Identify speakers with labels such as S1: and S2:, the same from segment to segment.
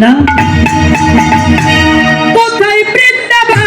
S1: না কোথায় বৃন্দাবন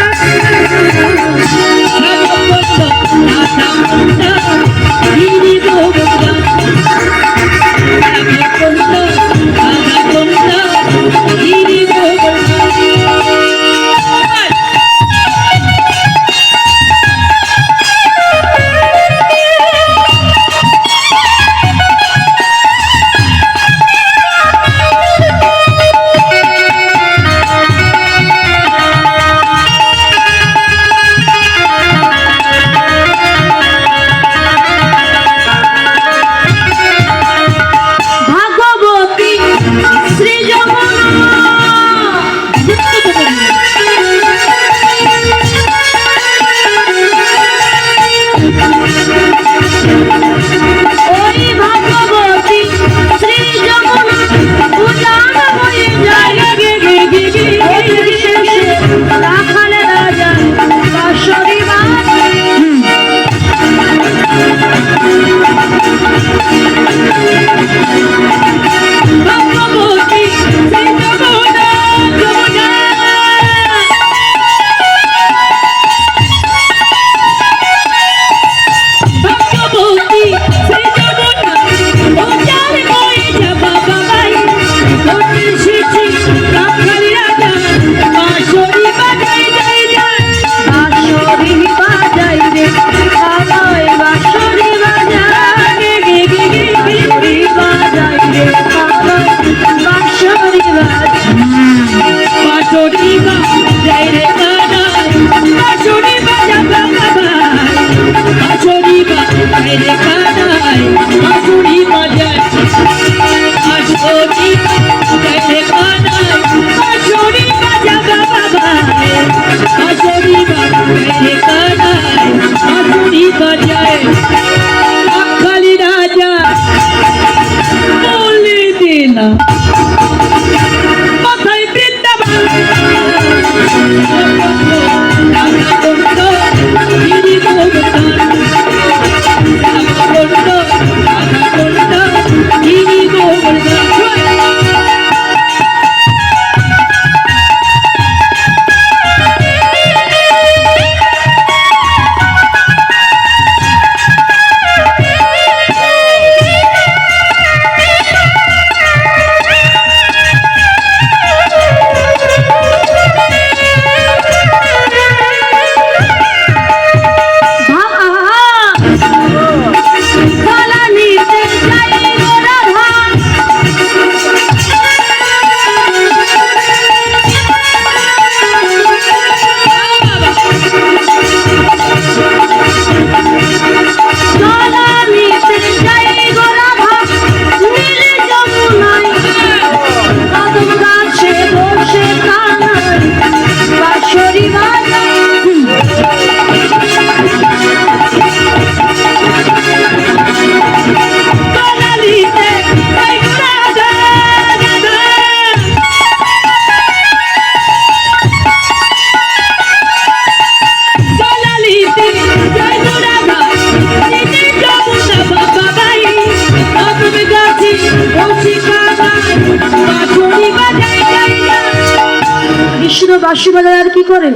S2: বাঁশি বাজায় আর কি করে?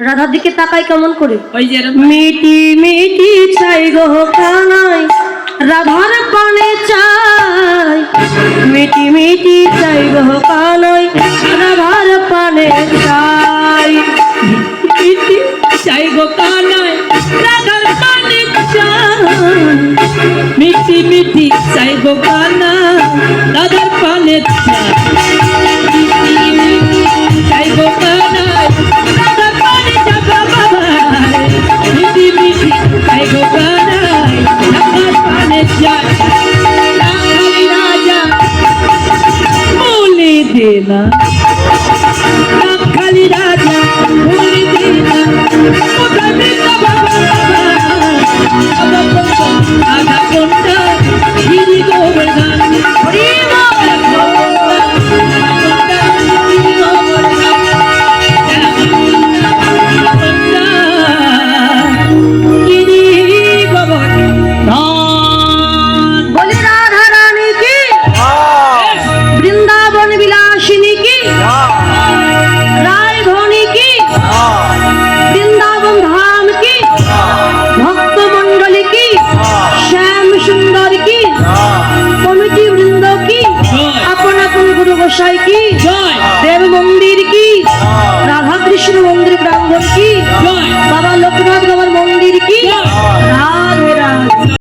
S2: রাধার দিকে তাকায় কেমন করে?
S1: ওই যে
S2: মিটি মিটি চাই গো কানাই রাধার পানে চাই, মিটি মিটি চাই গো কানাই রাধার পানে চাই,
S1: মিটি চাই গো কানাই রাধার পানে চাই, মিটি মিটি চাই গো কানাই রাধার পানে চাই, চাই গো কানাই রাধার পানে চাপা বাবাই, মিটি মিটি চাই গো কানাই রাধার পানে চাই, রাখালি রাজা বলে দে না, রাখালি রাজা বলে দে না, কোথায় বৃন্দাবন আধা ঘন্টা গিরি গোবর্ধন হরি
S2: বলি রাধা রানী কি বৃন্দাবন বিলাস কৃষ্ণ মন্দির প্রাঙ্গণ কি
S1: জয়
S2: বাবা লোকনাথ